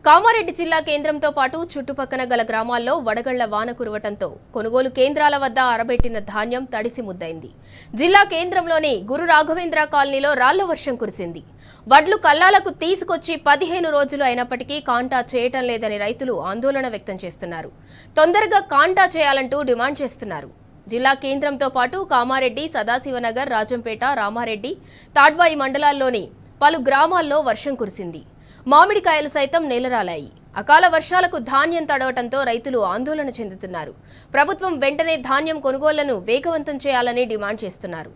కామారెడ్డి జిల్లా కేంద్రంతో పాటు చుట్టుపక్కల గల గ్రామాల్లో వడగళ్ల వాన కురవటంతో కొనుగోలు కేంద్రాల వద్ద ఆరబెట్టిన ధాన్యం తడిసి ముద్దైంది. జిల్లా కేంద్రంలోని గురు రాఘవేంద్ర కాలనీలో రాళ్ల వర్షం కురిసింది. వడ్లు కల్లాలకు తీసుకొచ్చి 15 రోజులు అయినప్పటికీ కాంటా చేయటం లేదని రైతులు ఆందోళన వ్యక్తం చేస్తున్నారు. తొందరగా కాంటా చేయాలంటూ డిమాండ్ చేస్తున్నారు. జిల్లా కేంద్రంతో పాటు కామారెడ్డి, సదాశివనగర్, రాజంపేట, రామారెడ్డి, తాడ్వాయి మండలాల్లోని పలు గ్రామాల్లో వర్షం కురిసింది. మామిడికాయలు సైతం నేలరాలాయి. అకాల వర్షాలకు ధాన్యం తడవటంతో రైతులు ఆందోళన చెందుతున్నారు. ప్రభుత్వం వెంటనే ధాన్యం కొనుగోళ్లను వేగవంతం చేయాలని డిమాండ్ చేస్తున్నారు.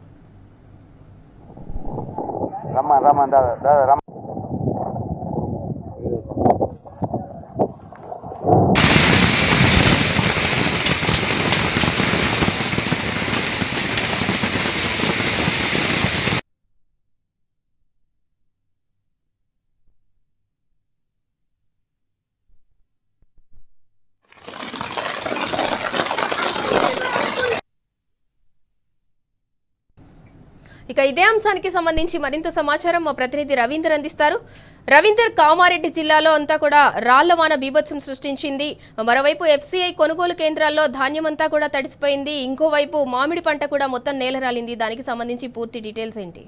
ఇక ఇదే అంశానికి సంబంధించి మరింత సమాచారం మా ప్రతినిధి రవీందర్ అందిస్తారు. రవీందర్, కామారెడ్డి జిల్లాలో అంతా కూడా రాళ్ల వాన బీభత్సం సృష్టించింది. మరోవైపు ఎఫ్సీఐ కొనుగోలు కేంద్రాల్లో ధాన్యం అంతా కూడా తడిసిపోయింది. ఇంకోవైపు మామిడి పంట కూడా మొత్తం నేలరాలింది. దానికి సంబంధించి పూర్తి డీటెయిల్స్ ఏంటి?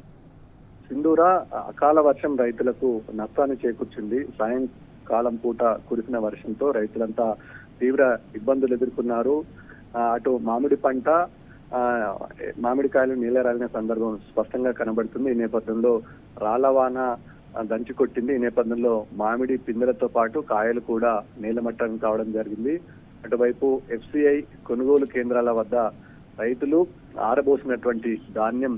సింధూరా, అకాల వర్షం రైతులకు నష్టాన్ని చేకూర్చింది. సాయంకాలం పూట కురిసిన వర్షంతో రైతులంతా తీవ్ర ఇబ్బందులు ఎదుర్కొన్నారు. అటు మామిడి పంట, మామిడికాయలు నీలరాలిన సందర్భం స్పష్టంగా కనబడుతుంది. ఈ నేపథ్యంలో రాళ్లవాన దంచి కొట్టింది. ఈ నేపథ్యంలో మామిడి పిందెలతో పాటు కాయలు కూడా నీలమట్టం కావడం జరిగింది. అటువైపు ఎఫ్సీఐ కొనుగోలు కేంద్రాల వద్ద రైతులు ఆరబోసినటువంటి ధాన్యం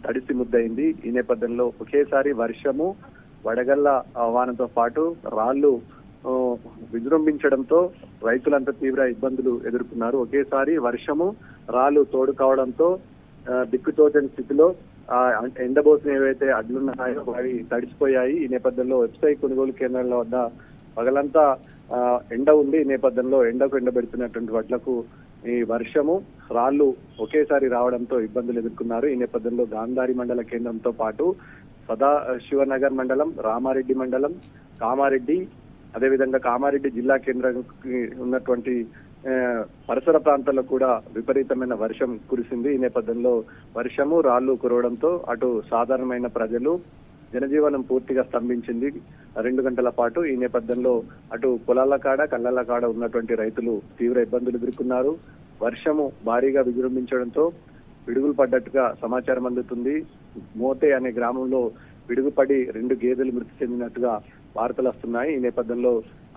తడిసి ముద్దయింది. ఈ నేపథ్యంలో ఒకేసారి వర్షము, వడగళ్ల వానతో పాటు రాళ్లు విజృంభించడంతో రైతులంతా తీవ్ర ఇబ్బందులు ఎదుర్కొన్నారు. ఒకేసారి వర్షము, రాళ్లు తోడు కావడంతో దిక్కుతోచని స్థితిలో ఎండబోసిన ఏవైతే అడ్లున్నాయో అవి తడిసిపోయాయి. ఈ నేపథ్యంలో వెబ్సైట్ కొనుగోలు కేంద్రాల వద్ద పగలంతా ఎండ ఉంది. ఈ నేపథ్యంలో ఎండకు ఎండబెడుతున్నటువంటి వడ్లకు ఈ వర్షము, రాళ్లు ఒకేసారి రావడంతో ఇబ్బందులు ఎదుర్కొన్నారు. ఈ నేపథ్యంలో గాంధారి మండల కేంద్రంతో పాటు సదాశివనగర్ మండలం, రామారెడ్డి మండలం, కామారెడ్డి, అదేవిధంగా కామారెడ్డి జిల్లా కేంద్రానికి ఉన్నటువంటి పరిసర ప్రాంతాల్లో కూడా విపరీతమైన వర్షం కురిసింది. ఈ నేపథ్యంలో వర్షము, రాళ్లు కురవడంతో అటు సాధారణమైన ప్రజలు జనజీవనం పూర్తిగా స్తంభించింది 2 గంటల పాటు. ఈ నేపథ్యంలో అటు పొలాల కాడ, కళ్ళల కాడ ఉన్నటువంటి రైతులు తీవ్ర ఇబ్బందులు ఎదుర్కొన్నారు. వర్షము భారీగా విజృంభించడంతో పిడుగులు పడ్డట్టుగా సమాచారం అందుతుంది. మోతే అనే గ్రామంలో పిడుగుపడి 2 గేదెలు మృతి చెందినట్టుగా వార్తలు వస్తున్నాయి. ఈ నేపథ్యంలో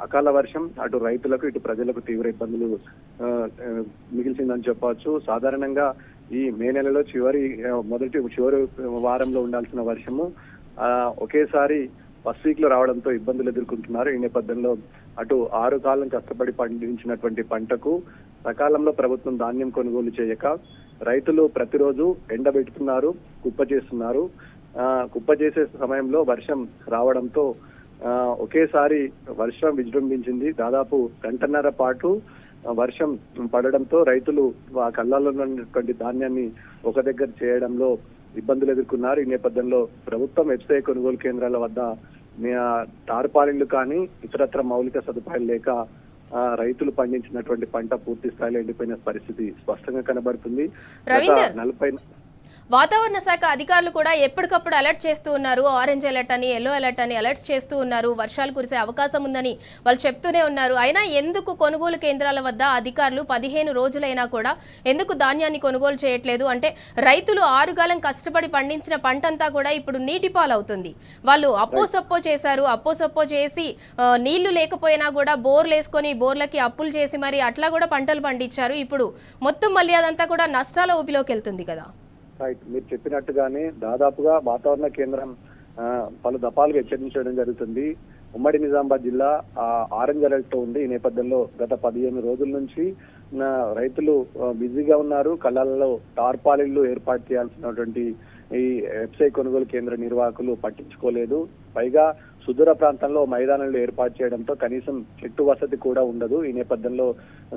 అకాల వర్షం అటు రైతులకు, ఇటు ప్రజలకు తీవ్ర ఇబ్బందులు మిగిల్చిందని చెప్పవచ్చు. సాధారణంగా ఈ మే నెలలో చివరి వారంలో ఉండాల్సిన వర్షము ఒకేసారి ఫస్ట్ వీక్ లో రావడంతో ఇబ్బందులు ఎదుర్కొంటున్నారు. ఈ నేపథ్యంలో అటు 6 కాలం కష్టపడి పండించినటువంటి పంటకు సకాలంలో ప్రభుత్వం ధాన్యం కొనుగోలు చేయక రైతులు ప్రతిరోజు ఎండబెట్టుతున్నారు, కుప్ప చేస్తున్నారు. కుప్ప చేసే సమయంలో వర్షం రావడంతో ఒకేసారి వర్షం విజృంభించింది. దాదాపు గంటన్నర పాటు వర్షం పడడంతో రైతులు ఆ కళ్ళల్లో ఉన్నటువంటి ధాన్యాన్ని ఒక దగ్గర చేయడంలో ఇబ్బందులు ఎదుర్కొన్నారు. ఈ నేపథ్యంలో ప్రభుత్వం ఎఫ్సీఐ కొనుగోలు కేంద్రాల వద్ద టార్పాలిన్లు కానీ ఇతరత్ర మౌలిక సదుపాయాలు లేక రైతులు పండించినటువంటి పంట పూర్తి స్థాయిలో ఎండిపోయిన పరిస్థితి స్పష్టంగా కనబడుతుంది. వాతావరణ శాఖ అధికారులు కూడా ఎప్పటికప్పుడు అలర్ట్ చేస్తూ ఉన్నారు. ఆరెంజ్ అలర్ట్ అని, ఎల్లో అలర్ట్ అని అలర్ట్స్ చేస్తూ ఉన్నారు. వర్షాలు కురిసే అవకాశం ఉందని వాళ్ళు చెప్తూనే ఉన్నారు. అయినా ఎందుకు కొనుగోలు కేంద్రాల వద్ద అధికారులు 15 రోజులైనా కూడా ఎందుకు ధాన్యాన్ని కొనుగోలు చేయట్లేదు? అంటే రైతులు 6 కాలం కష్టపడి పండించిన పంటంతా కూడా ఇప్పుడు నీటి పాలవుతుంది. వాళ్ళు అప్పో సప్పో చేసి నీళ్లు లేకపోయినా కూడా బోర్లు వేసుకొని బోర్లకి అప్పులు చేసి మరి అట్లా కూడా పంటలు పండించారు. ఇప్పుడు మొత్తం మళ్ళీ అదంతా కూడా నష్టాల ఊపిలోకి వెళ్తుంది కదా. మీరు చెప్పినట్టుగానే దాదాపుగా వాతావరణ కేంద్రం పలు దఫాలుగా హెచ్చరించడం జరుగుతుంది. ఉమ్మడి నిజామాబాద్ జిల్లా ఆరెంజ్ అలర్ట్ తో ఉంది. ఈ నేపథ్యంలో గత 15 రోజుల నుంచి రైతులు బిజీగా ఉన్నారు. కళ్ళల్లో టార్పాలిన్లు ఏర్పాటు చేయాల్సినటువంటి ఈ ఎఫ్సీఐ కొనుగోలు కేంద్ర నిర్వాహకులు పట్టించుకోలేదు. పైగా సుదూర ప్రాంతంలో మైదానాలు ఏర్పాటు చేయడంతో కనీసం చెట్టు వసతి కూడా ఉండదు. ఈ నేపథ్యంలో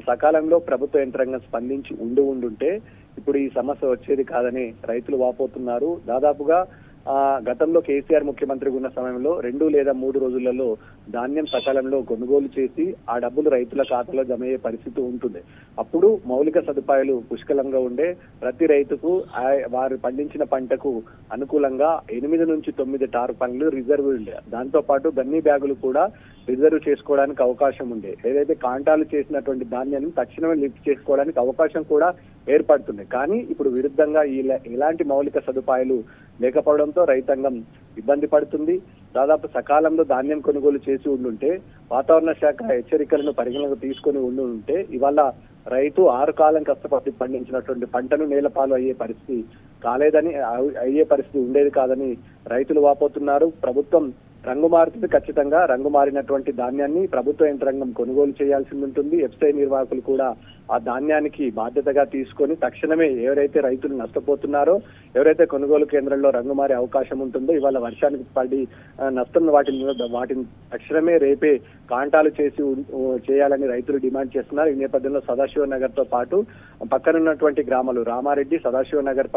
సకాలంలో ప్రభుత్వ యంత్రాంగం స్పందించి ఉండుంటే ఇప్పుడు ఈ సమస్య వచ్చేది కాదని రైతులు వాపోతున్నారు. దాదాపుగా గతంలో కేసీఆర్ ముఖ్యమంత్రిగా ఉన్న సమయంలో 2 లేదా 3 రోజులలో ధాన్యం సకాలంలో కొనుగోలు చేసి ఆ డబ్బులు రైతుల ఖాతాలో జమ అయ్యే పరిస్థితి ఉంటుంది. అప్పుడు మౌలిక సదుపాయాలు పుష్కలంగా ఉండే, ప్రతి రైతుకు వారు పండించిన పంటకు అనుకూలంగా 8 నుంచి 9 టార్పన్లు రిజర్వ్ ఉండే. దాంతో పాటు గన్నీ బ్యాగులు కూడా రిజర్వ్ చేసుకోవడానికి అవకాశం ఉండే. ఏదైతే కాంటాలు చేసినటువంటి ధాన్యాన్ని తక్షణమే లిఫ్ట్ చేసుకోవడానికి అవకాశం కూడా ఏర్పడుతుంది. కానీ ఇప్పుడు విరుద్ధంగా ఇలాంటి మౌలిక సదుపాయాలు లేకపోవడంతో రైతాంగం ఇబ్బంది పడుతుంది. దాదాపు సకాలంలో ధాన్యం కొనుగోలు చేసి ఉండుంటే, వాతావరణ శాఖ హెచ్చరికలను పరిగణలోకి తీసుకొని ఉండుంటే ఇవాళ రైతు 6 కాలం కష్టపడి పండించినటువంటి పంటను నేలపాలు అయ్యే పరిస్థితి ఉండేది కాదని రైతులు వాపోతున్నారు. ప్రభుత్వం రంగు మారుతుంది. ఖచ్చితంగా రంగు మారినటువంటి ధాన్యాన్ని ప్రభుత్వ యంత్రాంగం కొనుగోలు చేయాల్సి ఉంటుంది. ఎఫ్సీఐ నిర్వాహకులు కూడా ఆ ధాన్యానికి బాధ్యతగా తీసుకొని తక్షణమే ఎవరైతే రైతులు నష్టపోతున్నారో, ఎవరైతే కొనుగోలు కేంద్రంలో రంగు మారే అవకాశం ఉంటుందో, ఇవాళ వర్షానికి పడి నష్టం వాటిని తక్షణమే రేపే కాంటాలు చేయాలని రైతులు డిమాండ్ చేస్తున్నారు. ఈ నేపథ్యంలో సదాశివ నగర్ తో పాటు పక్కనున్నటువంటి గ్రామాలు రామారెడ్డి, సదాశివ నగర్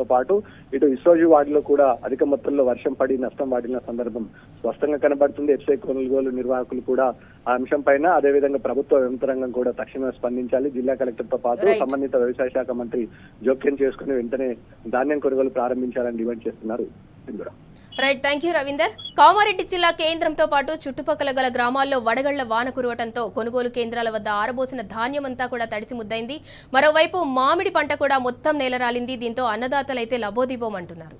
తో పాటు ఇటు ఇసోజు వార్డులో కూడా అధిక మొత్తంలో వర్షం పడి నష్టం వాటిన సందర్భం స్పష్టంగా కనబడుతుంది. ఎఫ్సీఐ కొనుగోలు నిర్వాహకులు కూడా ఆ అంశం పైన, అదేవిధంగా ప్రభుత్వ యంత్రాంగం కూడా తక్షణమే స్పందించాలి. జిల్లా కలెక్టర్ తో పాటు సంబంధిత వ్యవసాయ శాఖ మంత్రి జోక్యం చేసుకుని వెంటనే ధాన్యం కొనుగోలు ప్రారంభించాలని డిమాండ్ చేస్తున్నారు. Right, thank you Ravinder. Kamareddy జిల్లా కేంద్రంతో పాటు చుట్టుపక్కల గల గ్రామాల్లో వడగళ్ల వాన కురవటంతో కొనుగోలు కేంద్రాల వద్ద ఆరబోసిన ధాన్యం అంతా కూడా తడిసి ముద్దైంది. మరోవైపు మామిడి పంట కూడా మొత్తం నేలరాలింది. దీంతో అన్నదాతలైతే లబోదిబోమంటున్నారు.